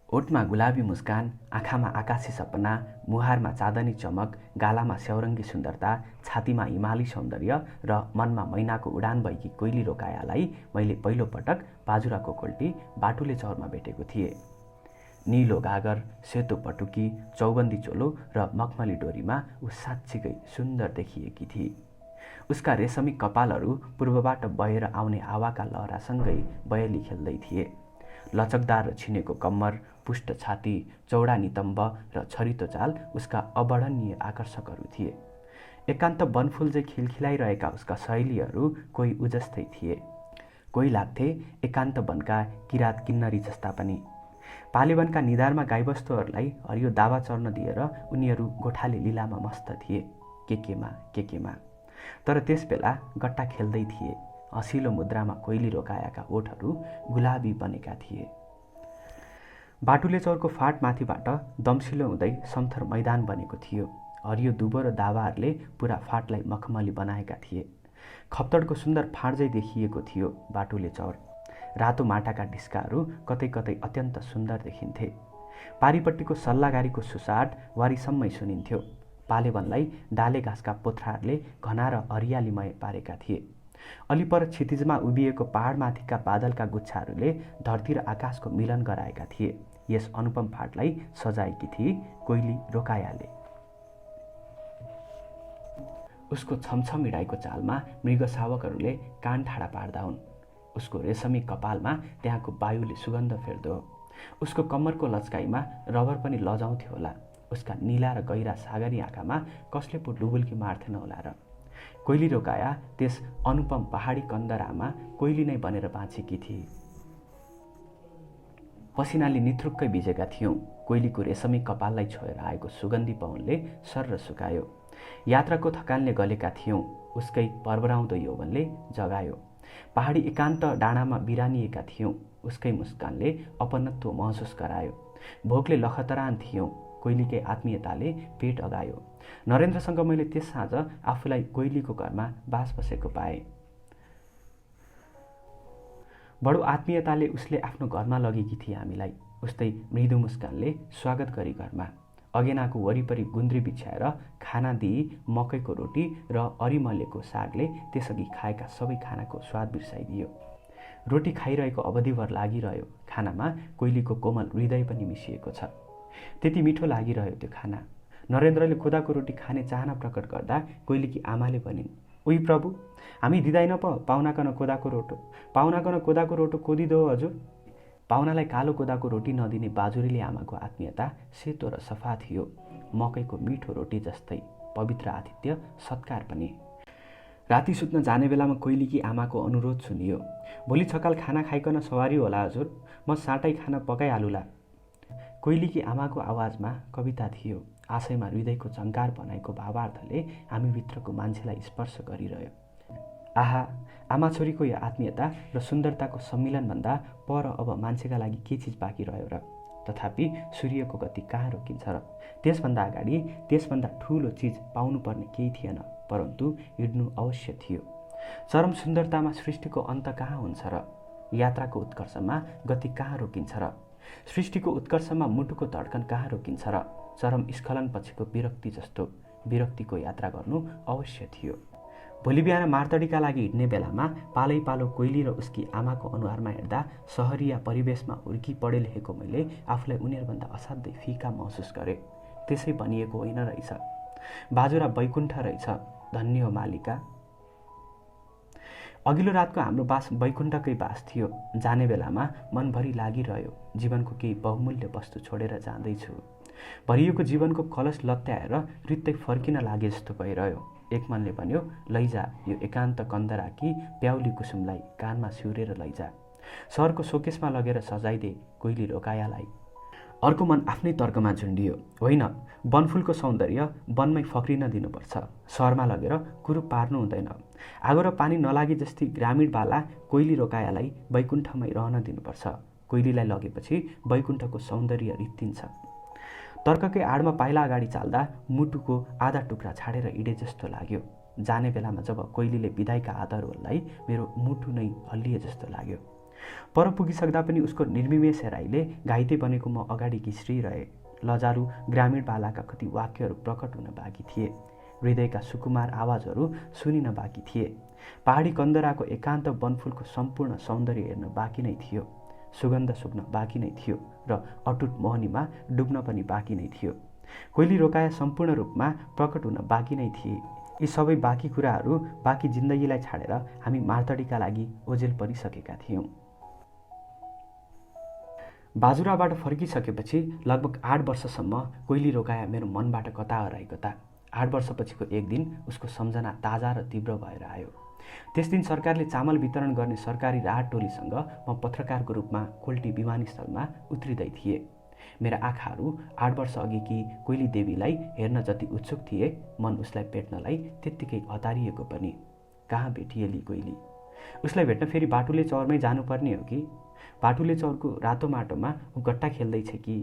ओठमा गुलाबी मुस्कान, आँखामा आकाशी सपना, मुहारमा चाँदनी चमक, गालामा स्याउरङ्गी सुन्दरता, छातीमा हिमाली सौन्दर्य र मनमा मैनाको उडान भएकी कोइली रोकायालाई मैले पहिलोपटक बाजुराको कोल्टी बाटुले चौरमा भेटेको थिएँ। नीलो गागर, सेतो पटुकी, चौबन्दी चोलो र मखमली डोरीमा ऊ साँच्चीकै सुन्दर देखिएकी थिए। उसका रेशमी कपालहरू पूर्वबाट बहेर आउने हावाका लहरासँगै बयली खेल्दै थिए। लचकदार र छिनेको कम्मर, पुष्ट छाती, चौडा नितम्ब र छरितो चाल उसका अवर्णनीय आकर्षकहरू थिए। एकान्त वनफुलझै खिलखिलाइरहेका उसका सहेलीहरू कोही उजस्तै थिए, कोही लाग्थे एकान्त वनका किरात किन्नरी जस्ता पनि। पालेवनका निधारमा गाईबस्तुहरूलाई हरियो दावा चर्न दिएर उनीहरू गोठाले लीलामा मस्त थिए, केकेमा। तर त्यसबेला गट्टा खेल्दै थिए। हँसिलो मुद्रामा कोइली रोकायाका ओठहरू गुलाबी बनेका थिए। बाटुले चौरको फाट माथिबाट दम्सिलो हुँदै समथर मैदान बनेको थियो। हरियो दुबो र दावाहरूले पुरा फाटलाई मखमली बनाएका थिए। खप्तडको सुन्दर फाँटझै देखिएको थियो बाटुले चौर। रातो माटाका ढिस्काहरू कतै कतै अत्यन्त सुन्दर देखिन्थे। पारिपट्टिको सल्लागारीको सुसाट वारीसम्मै सुनिन्थ्यो। पालेवनलाई डाले घाँसका पोथ्राहरूले घना र हरियालीमय पारेका थिए। अलि पर क्षितिजमा उभिएको पहाडमाथिका बादलका गुच्छाहरूले धरती र आकाशको मिलन गराएका थिए। यस अनुपम फाटलाई सजाएकी थिए कोइली रोकायाले। उसको छमछम हिँडाइको चालमा मृग शावकहरूले कान ठाडा पार्दा हुन्। उसको रेशमी कपालमा त्यहाँको वायुले सुगन्ध फेर्दो हो। उसको कम्मरको लचकाइमा रबर पनि लजाउँथ्यो होला। उसका नीला र गहिरा सागरी आँखामा कसले पो डुबुल्की मार्थेन होला र। कोइली रोकाया त्यस अनुपम पहाडी कन्दरामा कोइली नै बनेर बाँचेकी थिए। पसिनाले निथ्रुक्कै भिजेका थियौँ। कोइलीको रेशमी कपाललाई छोएर आएको सुगन्धी पवनले सर्र सुकायो। यात्राको थकानले गलेका थियौँ। उसकै पर्वराउँदो यौवनले जगायो। पहाडी एकान्त डाँडामा बिरानिएका थियौँ। उसकै मुस्कानले अपनत्व महसुस गरायो। भोकले लखतरान थियौँ। कोइलीकै आत्मीयताले पेट अगायो। नरेन्द्रसँग मैले त्यस साँझ आफूलाई कोइलीको घरमा बास बसेको पाएँ। बडो आत्मीयताले उसले आफ्नो घरमा लगेकी थिए हामीलाई। उस्तै मृदु मुस्कानले स्वागत गरी घरमा। अगेनाको वरिपरि गुन्द्री बिछ्याएर खाना दिई मकैको रोटी र अरिमलेको सागले त्यसअघि खाएका सबै खानाको स्वाद बिर्साइदियो। रोटी खाइरहेको अवधिभर लागिरह्यो। खानामा कोइलीको कोमल हृदय पनि मिसिएको छ। त्यति मिठो लागिरह्यो त्यो खाना। नरेन्द्रले कोदाको रोटी खाने चाहना प्रकट गर्दा कोइलीकी आमाले भनिन्, उही प्रभु, हामी दिँदैन प पाहुनाकन कोदाको रोटो। पाहुनाकन कोदाको रोटो कोदिदो हो हजुर। पाहुनालाई कालो कोदाको रोटी नदिने बाजुरेली आमाको आत्मीयता सेतो र सफा थियो। मकैको मिठो रोटी जस्तै पवित्र आतिथ्य सत्कार पनि। राति सुत्न जाने बेलामा कोइलीकी आमाको अनुरोध सुनियो, भोलि छकाल खाना खाइकन सवारी होला हजुर, म साँटै खाना पकाइहालुला। कोइलीकी आमाको आवाजमा कविता थियो। आशयमा हृदयको झङ्कार बनाएको भावार्थले हामीभित्रको मान्छेलाई स्पर्श गरिरह्यो। आहा, आमा छोरीको यो आत्मीयता र सुन्दरताको सम्मिलनभन्दा पर अब मान्छेका लागि के चिज बाँकी रह्यो र। तथापि सूर्यको गति कहाँ रोकिन्छ र। त्यसभन्दा अगाडि त्यसभन्दा ठुलो चिज पाउनुपर्ने केही थिएन, परन्तु हिँड्नु अवश्य थियो। चरम सुन्दरतामा सृष्टिको अन्त कहाँ हुन्छ र। यात्राको उत्कर्षमा गति कहाँ रोकिन्छ र। सृष्टिको उत्कर्षमा मुटुको धड्कन कहाँ रोकिन्छ र। चरम स्खलन पछिको विरक्ति जस्तो विरक्तिको यात्रा गर्नु अवश्य थियो। भोलि बिहान मार्तडीका लागि हिँड्ने बेलामा पालै पालो कोइली र उसकी आमाको अनुहारमा हेर्दा सहरिया परिवेशमा हुर्की पढे लेखेको मैले आफूलाई उनीहरूभन्दा असाध्यै फिका महसुस गरेँ। त्यसै भनिएको होइन रहेछ। बाजुरा वैकुण्ठ रहेछ, धन्य हो मालिका। अघिल्लो रातको हाम्रो बास वैकुण्ठकै बास थियो। जाने बेलामा मनभरि लागिरह्यो, जीवनको केही बहुमूल्य वस्तु छोडेर जाँदैछु। भरिएको जीवनको कलश लत्याएर रित्तै फर्किन लागे जस्तो भइरह्यो। एक मनले भन्यो, लैजा यो एकान्त कन्दराकी प्याउली कुसुमलाई कानमा सिउरेर लैजा। सहरको सोकेसमा लगेर सजाइदे कोइली रोकायालाई। अर्को मन आफ्नै तर्कमा झुन्डियो, होइन, वनफुलको सौन्दर्य वनमै फक्रिन दिनुपर्छ, सहरमा लगेर कुरो पार्नु हुँदैन। आगो र पानी नलागे जस्तै ग्रामीण बाला कोइली रोकायालाई वैकुण्ठमै रहन दिनुपर्छ। कोइलीलाई लगेपछि वैकुण्ठको सौन्दर्य रित्तिन्छ। तर्ककै आडमा पाइला अगाडि चाल्दा मुटुको आधा टुक्रा छाडेर हिँडे जस्तो लाग्यो। जाने बेलामा जब कोइलीले बिदाईका आदरहरूलाई मेरो मुटु नै हल्लिए जस्तो लाग्यो। पर पुगिसक्दा पनि उसको निर्विमेष हेराइले घाइते बनेको म अगाडि घिस्रिरहे। लजारु ग्रामीण बालाका कति वाक्यहरू प्रकट हुन बाँकी थिए। हृदयका सुकुमार आवाजहरू सुनिन बाँकी थिए। पहाडी कन्दराको एकान्त वनफुलको सम्पूर्ण सौन्दर्य हेर्न बाँकी नै थियो। सुगन्ध सुक्न बाँकी नै थियो र अटुट मोहनीमा डुब्न पनि बाँकी नै थियो। कोइली रोकाया सम्पूर्ण रूपमा प्रकट हुन बाँकी नै थिए। यी सबै बाँकी कुराहरू, बाँकी जिन्दगीलाई छाडेर हामी मार्तडीका लागि ओझेल परिसकेका थियौँ। बाजुराबाट फर्किसकेपछि लगभग 8 वर्षसम्म कोइली रोकाया मेरो मनबाट कता हराई कता। 8 वर्षपछिको एक दिन उसको सम्झना ताजा र तीव्र भएर आयो। त्यस दिन सरकारले चामल वितरण गर्ने सरकारी राहत टोलीसँग म पत्रकारको रूपमा कोल्टी विमानस्थलमा उत्रिँदै थिएँ। मेरा आँखाहरू 8 वर्ष अघिकी कोइली देवीलाई हेर्न जति उत्सुक थिए, मन उसलाई भेट्नलाई त्यत्तिकै हतारिएको पनि। कहाँ भेटिएली कोइली? उसलाई भेट्न फेरि बाटुले चौरमै जानुपर्ने हो कि? बाटुले चौरको रातो माटोमा ऊ गट्टा खेल्दैछ कि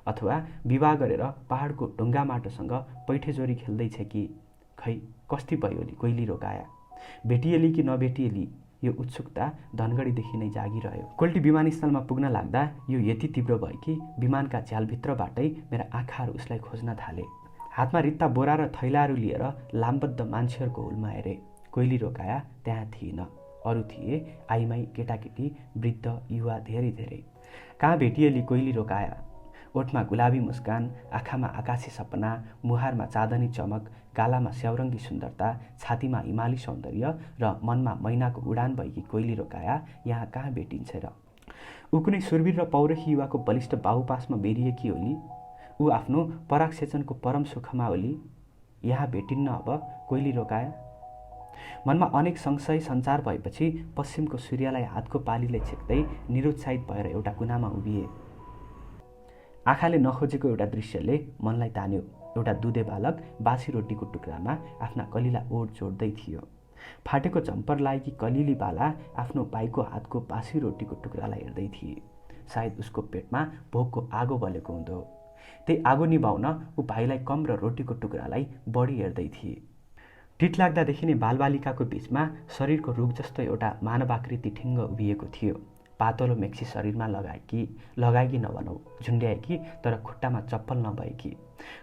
अथवा विवाह गरेर पहाडको ढुङ्गा माटोसँग पैठेजोरी खेल्दैछ कि? खै कस्ती भइयोली कोइली रोकाया? भेटिएली कि नभेटिएली? यो उत्सुकता धनगढीदेखि नै जागिरह्यो। कोल्टी विमानस्थलमा पुग्न लाग्दा यो यति तीव्र भयो कि विमानका झ्यालभित्रबाटै मेरा आँखाहरू उसलाई खोज्न थाले। हातमा रित्ता बोरा र थैलाहरू लिएर लामबद्ध मान्छेहरूको हुलमा हेरे। कोइली रोकाया त्यहाँ थिएन। अरू थिए आइमाई, केटाकेटी, वृद्ध, युवा, धेरै। कहाँ भेटिएली कोइली रोकाया? ओठमा गुलाबी मुस्कान, आँखामा आकाशी सपना, मुहारमा चाँदनी चमक, गालामा स्याउरङ्गी सुन्दरता, छातीमा हिमाली सौन्दर्य र मनमा मैनाको उडान भएकी कोइली रोकाया यहाँ कहाँ भेटिन्छ र? ऊ कुनै सुरवीर र पौरखी युवाको बलिष्ठ बाहुपासमा बेरिएकी होली? ऊ आफ्नो पराग सेचनको परम सुखमा होली? यहाँ भेटिन्न अब कोइली रोकाया? मनमा अनेक संशय सञ्चार भएपछि पश्चिमको सूर्यलाई हातको पालीले छेक्दै निरुत्साहित भएर एउटा कुनामा उभिए। आँखाले नखोजेको एउटा दृश्यले मनलाई तान्यो। एउटा दुधे बालक बासी रोटीको टुक्रामा आफ्ना कलिला ओठ जोड्दै थियो। फाटेको झम्पर लागेकी कलिली बाला आफ्नो भाइको हातको बासी रोटीको टुक्रालाई हेर्दै थिए। सायद उसको पेटमा भोकको आगो बलेको हुँदो। त्यही आगो निभाउन ऊ भाइलाई कम र रोटीको टुक्रालाई बढी हेर्दै थिए। टिट लाग्दा देखिने बालबालिकाको बीचमा शरीरको रुख जस्तो एउटा मानवाकृति ठिङ्ग उभिएको थियो। पातलो मेक्सी शरीरमा लगाएकी नभनौ, झुन्ड्याएकी तर खुट्टामा चप्पल नभएकी,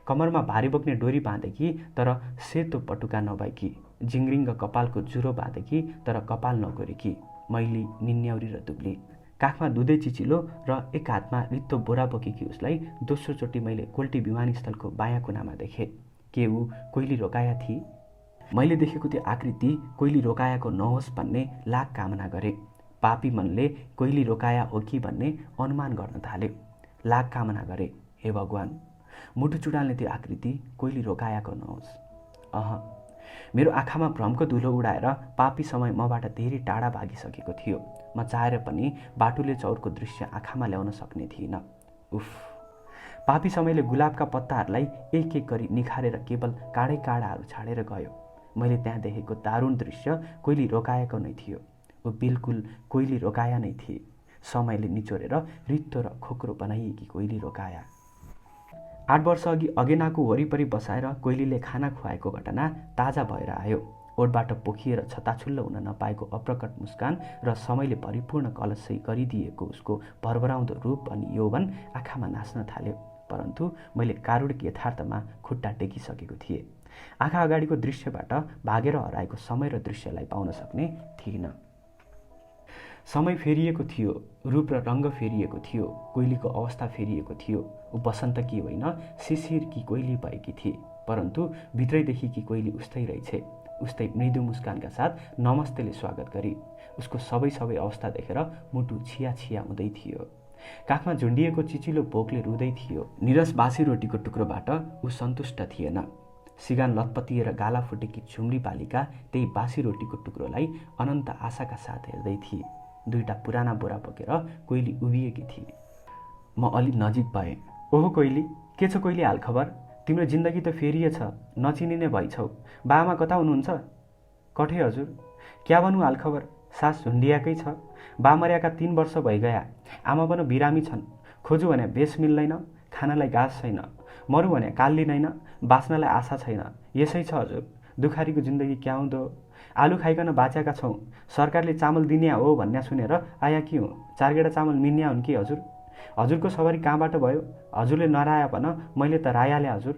कमरमा भारी बोक्ने डोरी बाँधेकी तर सेतो पटुका नभएकी, जिङ्रिङ्ग कपालको जुरो बाँधेकी तर कपाल नगोरेकी, मैली, निन्याउरी र दुब्ली, काखमा दुधे चिचिलो र एक हातमा रित्तो बोरा बोकेकी उसलाई दोस्रोचोटि मैले कोल्टी विमानस्थलको बायाँ कुनामा देखेँ। के ऊ कोइली रोकाया थिए? मैले देखेको त्यो आकृति कोइली रोकायाको नहोस् भन्ने लाख कामना गरे। पापी मनले कोइली रोकाया हो कि भन्ने अनुमान गर्न थाल्यो। लाख कामना गरे, हे भगवान, मुटु चुडाल्ने त्यो आकृति कोइली रोकायाको नहोस्। मेरो आँखामा भ्रमको धुलो उडाएर पापी समय मबाट धेरै टाढा भागिसकेको थियो। म चाहेर पनि बाटुले चौरको दृश्य आँखामा ल्याउन सक्ने थिइनँ। उफ, पापी समयले गुलाबका पत्ताहरूलाई एक एक गरी निखारेर केवल काँडै काँडाहरू छाडेर गयो। मैले त्यहाँ देखेको दारुण दृश्य कोइली रोकायाको नै थियो। ऊ बिल्कुल कोइली रोकाया नै थिए। समयले निचोरेर रित्तो र खोक्रो बनाइएकी कोइली रोकाया। 8 वर्ष अघि अगेनाको वरिपरि बसाएर कोइलीले खाना खुवाएको घटना ताजा भएर आयो। ओठबाट पोखिएर छताछुल्लो हुन नपाएको अप्रकट मुस्कान र समयले परिपूर्ण कलशै गरिदिएको उसको भरभराउँदो रूप अनि यौवन आँखामा नाच्न थाल्यो। परन्तु मैले कारुणिक यथार्थमा खुट्टा टेकिसकेको थिएँ। आँखा अगाडिको दृश्यबाट भागेर हराएको समय र दृश्यलाई पाउन सक्ने थिइनँ। समय फेरिएको थियो, रूप र रङ्ग फेरिएको थियो, कोइलीको अवस्था फेरिएको थियो। ऊ बसन्तकी होइन, शिशिरकी कोइली भएकी थिए। परन्तु भित्रैदेखि कोइली उस्तै रहेछे। उस्तै मृदु मुस्कानका साथ नमस्तेले स्वागत गरी। उसको सबै अवस्था देखेर मुटु छिया छिया हुँदै थियो। काखमा झुन्डिएको चिचिलो भोकले रुँदै थियो। निरस बासी रोटीको टुक्रोबाट ऊ सन्तुष्ट थिएन। सिगान लतपतिएर गाला फुटेकी झुम्री बालिका त्यही बासी रोटीको टुक्रोलाई अनन्त आशाका साथ हेर्दै थिए। दुईटा पुराना बोरा बोकेर कोइली उभिएकी थिए। म अलि नजिक भएँ। ओहो कोइली, के छ कोइली हालखबर? तिम्रो जिन्दगी त फेरिएछ, नचिनिने भइछौ। बाआमा कता हुनुहुन्छ? कठै हजुर। क्या भन्नु हालखबर? सास झुन्डियाकै छ। बा मर्याका 3 वर्ष भइगया। आमा पनि बिरामी छन्। खोजु भने बेस मिल्दैन, खानालाई घाँस छैन। मरु भने काल लिँदैन, बाँच्नलाई आशा छैन। यसै छ हजुर, दुखारीको जिन्दगी क्या हुँदो। आलु खाइकन बाँचेका छौँ, सरकारले चामल दिने हो भन्ने सुनेर आया कि हुँ? 4 गेडा चामल मिन्या हुन् कि हजुर? हजुरको सवारी कहाँबाट भयो? हजुरले नराया भन, मैले त रायाले हजुर।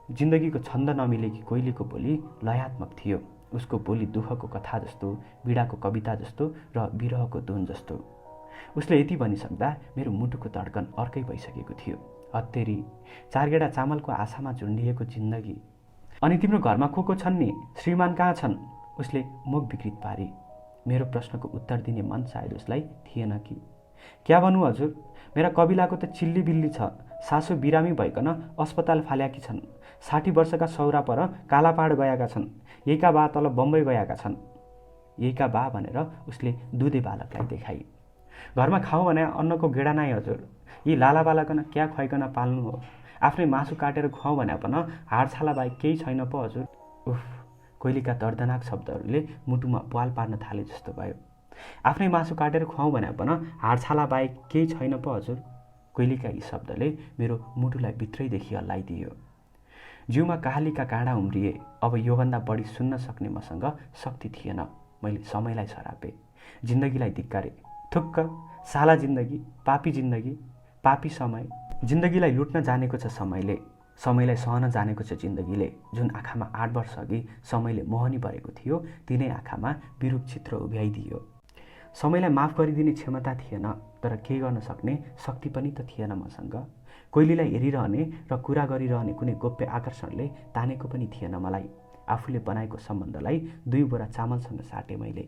जिन्दगीको छन्द नमिलेकी कोइलीको बोली लयात्मक थियो। उसको बोली दुःखको कथा जस्तो, पीडाको कविता जस्तो र विरहको धुन जस्तो। उसले यति भनिसक्दा मेरो मुटुको धड्कन अर्कै भइसकेको थियो। हत्तेरी, 4 गेडा चामलको आशामा झुन्डिएको जिन्दगी। अनि तिम्रो घरमा को छन् नि? श्रीमान कहाँ छन्? उसले मुख विकृत पारी। मेरो प्रश्नको उत्तर दिने मन सायद उसलाई थिएन कि। क्या भन्नु हजुर? मेरा कबिलाको त चिल्ली बिल्ली छ। सासू बिरामी भइकन अस्पताल फाल्याकी छन्। 60 वर्षका सौरा पर कालापाड गएका छन्। यहीका बा तल बम्बई गएका छन्। यहीका बा भनेर उसले दुधे बालकलाई देखाई। घरमा खाऊ भने अन्नको गेडा नै हजुर। यी लाला बालकन क्या खुवाइकन पाल्नु हो? आफ्नै मासु काटेर खुवाऊ भने पनि हाडछाला बाहेक केही छैन पो हजुर। उफ, कोइलीका दर्दनाक शब्दहरूले मुटुमा पाल पार्न थाले जस्तो भयो। आफ्नै मासु काटेर खुवाऊ भने पनि हाडछाला बाहेक केही छैन पो हजुर। कोइलीका यी शब्दले मेरो मुटुलाई भित्रैदेखि हल्लाइदियो। जिउमा कालीका काँडा उम्रिए। अब योभन्दा बढी सुन्न सक्ने मसँग शक्ति थिएन। मैले समयलाई सरापे, जिन्दगीलाई धिक्कारे। थुक्क, साला जिन्दगी, पापी जिन्दगी, पापी समय। जिन्दगीलाई लुट्न जानेको छ समयले, समयलाई सहन जानेको छ जिन्दगीले। जुन आँखामा 8 वर्ष अघि समयले मोहनी भरेको थियो, तिनै आँखामा विरूप चित्र उभ्याइदियो। समयलाई माफ गरिदिने क्षमता थिएन, तर केही गर्न सक्ने शक्ति पनि त थिएन मसँग। कोइलीलाई हेरिरहने र कुरा गरिरहने कुनै गोप्य आकर्षणले तानेको पनि थिएन मलाई। आफूले बनाएको सम्बन्धलाई 2 बोरा चामलसँग साटे मैले।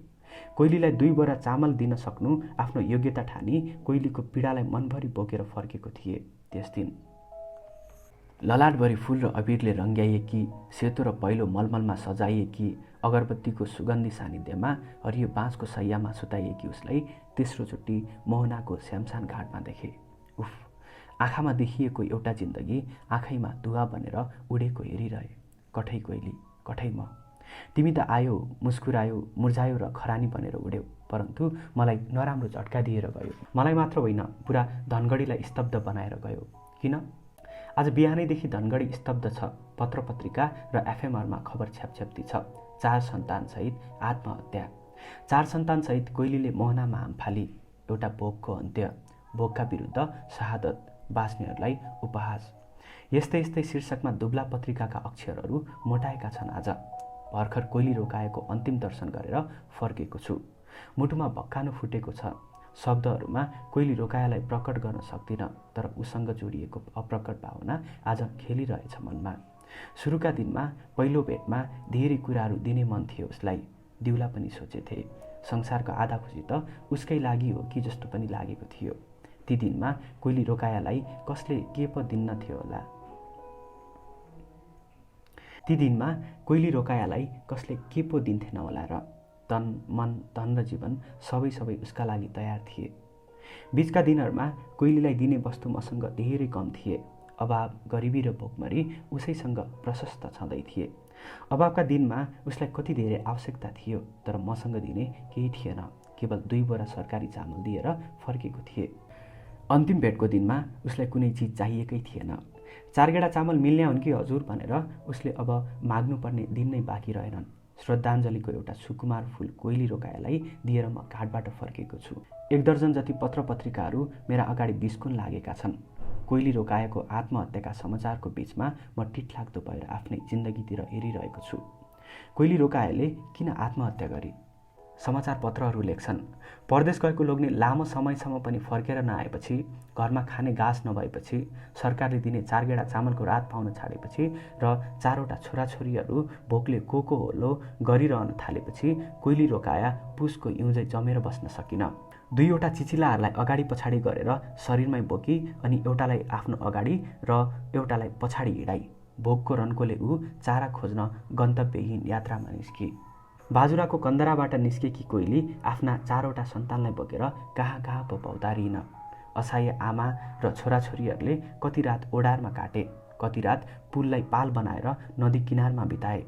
कोइलीलाई 2 बोरा चामल दिन सक्नु आफ्नो योग्यता ठानी कोइलीको पीडालाई मनभरि बोकेर फर्केको थिए त्यस दिन। ललाटभरि फूल र अबिरले रङ्ग्याइएकी, सेतो र पहिलो मलमलमा सजाइएकी, अगरबत्तीको सुगन्धी सानिध्यमा हरियो बाँसको सैयामा सुताइएकी उसलाई तेस्रोचोटि मोहनाको श्यामसान घाटमा देखे। उफ, आँखामा देखिएको एउटा जिन्दगी आँखैमा धुवा बनेर उडेको हेरिरहे। कठै कोइली, कठै म। तिमी त आयो, मुस्कुरायो, मुर्झायो र खरानी बनेर उड्यौ, परन्तु मलाई नराम्रो झट्का दिएर गयो। मलाई मात्र होइन, पुरा धनगढीलाई स्तब्ध बनाएर गयो। किन? आज बिहानैदेखि धनगढी स्तब्ध छ। पत्र पत्रिका र एफएमआरमा खबर छ्यापछ्याप्ती छ। 4 सन्तानसहित आत्महत्या। 4 सन्तानसहित कोइलीले मोहनामा हाम फाली। एउटा भोगको अन्त्य, भोगका विरुद्ध शहादत, बाँच्नेहरूलाई उपहास। यस्तै यस्तै शीर्षकमा दुब्ला पत्रिकाका अक्षरहरू मोटाएका छन् आज। भर्खर कोइली रोकाएको अन्तिम दर्शन गरेर फर्केको छु। मुटुमा भक्कानो फुटेको छ। शब्दहरूमा कोइली रोकायालाई प्रकट गर्न सक्दिनँ, तर उसँग जोडिएको अप्रकट भावना आज खेलिरहेछ मनमा। सुरुका दिनमा पहिलो भेटमा धेरै कुराहरू दिने मन थियो उसलाई। दिउला पनि सोचेथे। संसारको आधा खुसी त उसकै लागि हो कि जस्तो पनि लागेको थियो। ती दिनमा कोइली रोकायालाई कसले के पो दिन्न थियो होला। ती दिनमा कोइली रोकायालाई कसले के पो दिन्थेन होला र। तन, मन, धन र जीवन सबै उसका लागि तयार थिए। बीचका दिनहरूमा कोइलीलाई दिने वस्तु मसँग धेरै कम थिए। अभाव, गरिबी र भोकमरी उसैसँग प्रशस्त छँदै थिए। अभावका दिनमा उसलाई कति धेरै आवश्यकता थियो, तर मसँग दिने केही थिएन। केवल 2 बोरा सरकारी चामल दिएर फर्केको थिए। अन्तिम भेटको दिनमा उसलाई कुनै चिज चाहिएकै थिएन। 4 गेडा चामल मिल्ने हुन् कि हजुर भनेर उसले अब माग्नुपर्ने दिन नै बाँकी रहेनन्। श्रद्धाञ्जलीको एउटा सुकुमार फूल कोइली रोकायालाई दिएर म घाटबाट फर्केको छु। 1 दर्जन जति पत्र पत्रिकाहरू मेरा अगाडि बिस्कुन लागेका छन्। कोइली रोकाएको आत्महत्याका समाचारको बीचमा म टिटलाग्दो भएर आफ्नै जिन्दगीतिर हेरिरहेको छु। कोइली रोकायाले किन आत्महत्या गरी? समाचार पत्रहरू लेख्छन्, परदेश गएको लोग्ने लामो समयसम्म पनि फर्केर नआएपछि, घरमा खाने घाँस नभएपछि, सरकारले दिने 4 गेडा चामलको रात पाउन छाडेपछि र 4वटा छोराछोरीहरू भोकले कोको होलो गरिरहन थालेपछि कोइली रोकाया पुसको इउँझै जमेर बस्न सकिन। 2वटा चिचिलाहरूलाई अगाडि पछाडि गरेर शरीरमै बोकी अनि एउटालाई आफ्नो अगाडि र एउटालाई पछाडि हिँडाई। भोकको रन्कोले ऊ चारा खोज्न गन्तव्यहीन यात्रामा निस्की। बाजुराको कन्दराबाट निस्केकी कोइली आफ्ना 4वटा सन्तानलाई बोकेर कहाँ कहाँ पो भौतारिन। असहाय आमा र छोराछोरीहरूले कति रात ओडारमा काटे, कति रात पुललाई पाल बनाएर नदी किनारमा बिताए,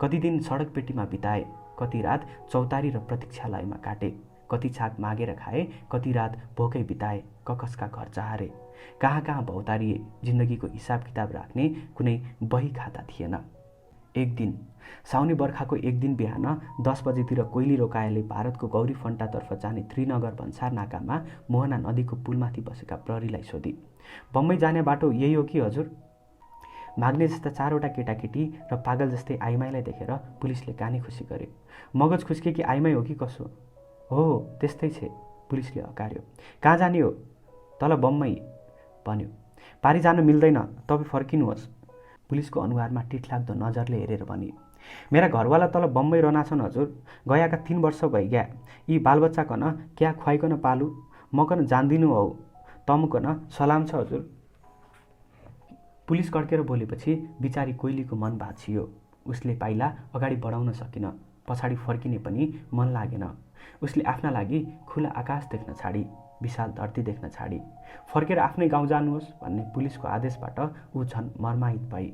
कति दिन सडक पेटीमा बिताए, कति रात चौतारी र प्रतीक्षालयमा काटे, कति छाक मागेर खाए, कति रात भोकै बिताए, ककसका घर चाहारे। कहाँ कहाँ भौतारिए। जिन्दगीको हिसाब किताब राख्ने कुनै बही खाता थिएन। एक दिन साउने बर्खाको एक दिन बिहान 10 बजेतिर कोइली रोकायाले भारतको गौरी फन्टातर्फ जाने त्रिनगर भन्सार नाकामा मोहना नदीको पुलमाथि बसेका प्रहरीलाई सोधी, बम्बई जाने बाटो यही हो कि हजुर? माग्ने जस्ता 4वटा केटाकेटी र पागल जस्तै आइमाईलाई देखेर पुलिसले कानी खुसी गरे। मगज खुस्के कि आइमाई हो कि कसो? हो त्यस्तै छे, पुलिसले हकार्यो। कहाँ जाने हो? तल बम्बई भन्यो। पारी जानु मिल्दैन, तपाईँ फर्किनुहोस्, पुलिसको अनुहारमा टिठलाग्दो नजरले हेरेर भने। मेरा घरवाला तल बम्बई रहना छन् हजुर, गएका 3 वर्ष भइगया, यी बालबच्चा कन क्या खुवाइकन पालु, म कन जान्दिनु हौ, तमुकन सलाम छ हजुर। पुलिस कड्केर बोलेपछि बिचारी कोइलीको मन भाँचियो। उसले पाइला अगाडि बढाउन सकिन, पछाडि फर्किने पनि मन लागेन। उसले आफ्ना लागि खुला आकाश देख्न छाडी, विशाल धरती देख्न छाडी। फर्केर आफ्नै गाउँ जानुहोस् भन्ने पुलिसको आदेशबाट ऊ झन् मर्माहित भई।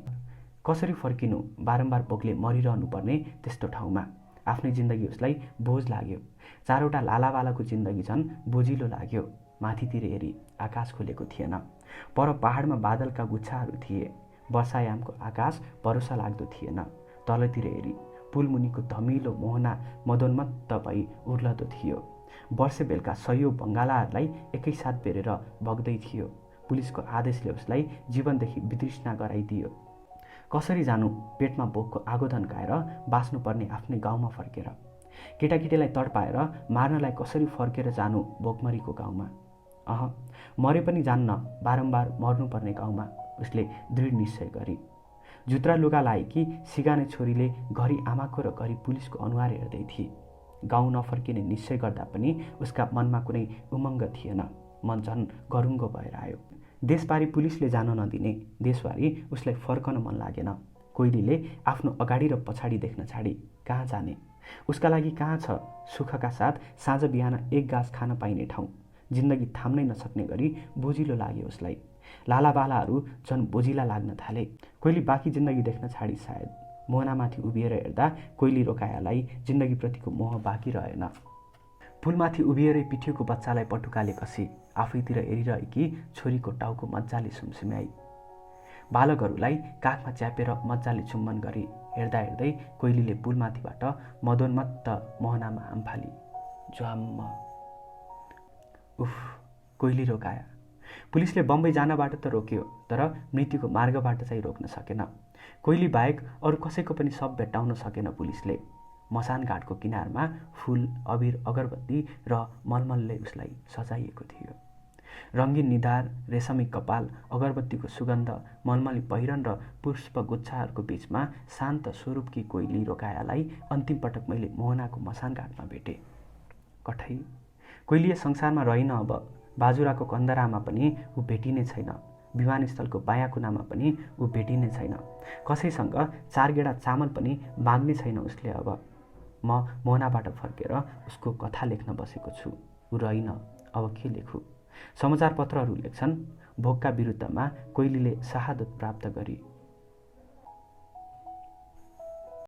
कसरी फर्किनु? बारम्बार भोकले मरिरहनु पर्ने त्यस्तो ठाउँमा आफ्नै जिन्दगी उसलाई बोझ लाग्यो। 4वटा लालावालाको जिन्दगी झन् बोझिलो लाग्यो। माथितिर हेरी आकाश खुलेको थिएन, पर पहाडमा बादलका गुच्छाहरू थिए। वर्षायामको आकाश भरोसा लाग्दो थिएन। तलतिर हेरी पुलमुनिको धमिलो मोहना मदोन्मत्त भई उर्लदो थियो। वर्षे बेलुका सयौं बङ्गालाहरूलाई एकैसाथ बेरेर बग्दै थियो। पुलिसको आदेशले उसलाई जीवनदेखि वितृष्णा गराइदियो। कसरी जानु? पेटमा भोकको आगो धन्काएर बाँच्नुपर्ने आफ्नै गाउँमा फर्केर। केटाकेटीलाई तडपाएर मार्नलाई कसरी फर्केर जानु भोकमरीको गाउँमा? मरे पनि जान्न, बारम्बार मर्नुपर्ने गाउँमा, उसले दृढ निश्चय गरी। जुत्रा लुगा लाएकी सिगाने छोरीले घरि आमाको र घरि पुलिसको अनुहार हेर्दै थिए। गाउँ नफर्किने निश्चय गर्दा पनि उसका मनमा कुनै उमङ्ग थिएन। मन झन् गरुङ्गो भएर आयो। देशबारी पुलिसले जान नदिने, देशबारी उसलाई फर्कन मन लागेन। कोइलीले आफ्नो अगाडि र पछाडि देख्न छाडी। कहाँ जाने? उसका लागि कहाँ छ सुखका साथ साँझ बिहान एक गाँस खान पाइने ठाउँ? जिन्दगी थाम्नै नसक्ने गरी बोझिलो लाग्यो उसलाई। लालाबालाहरू झन् बोझिला लाग्न थाले। कोइली बाँकी जिन्दगी देख्न छाडी सायद। मोहनामाथि उभिएर हेर्दा कोइली रोकायालाई जिन्दगीप्रतिको मोह बाँकी रहेन। पुलमाथि उभिएरै पिठ्युको बच्चालाई पटुकाले कसी आफैतिर हेरिरहेकी छोरीको टाउको मजाले सुमसुम्याई। बालकहरूलाई काखमा च्यापेर मजाले चुम्बन गरी। हेर्दा हेर्दै कोइलीले पुलमाथिबाट मदोन्मत्त मोहनामा हाम फाली। ज्वाम्म! उफ! कोइली रोकाया। पुलिसले बम्बई जानबाट त रोक्यो, तर मृत्युको मार्गबाट चाहिँ रोक्न सकेन। कोइली बाहेक अरू कसैको पनि शव भेट्टाउन सकेन पुलिसले। मसान घाटको किनारमा फूल, अबिर, अगरबत्ती र मलमलले उसलाई सजाइएको थियो। रङ्गीन निधार, रेशमी कपाल, अगरबत्तीको सुगन्ध, मलमली पहिरन र पुष्प गुच्छाहरूको बीचमा शान्त स्वरूपकी कोइली रोकायालाई अन्तिम पटक मैले मोहनाको मसान घाटमा भेटेँ। कठै कोइली संसारमा रहेन अब। बाजुराको कन्दरामा पनि ऊ भेटिने छैन। विमानस्थलको बायाँ कुनामा पनि ऊ भेटिने छैन। कसैसँग 4 गेडा चामल पनि माग्ने छैन उसले अब। म मोहनाबाट फर्केर उसको कथा लेख्न बसेको छु। ऊ रहेन, अब के लेखु? समाचार पत्रहरू लेख्छन्, भोकका विरुद्धमा कोइलीले शहादत प्राप्त गरी।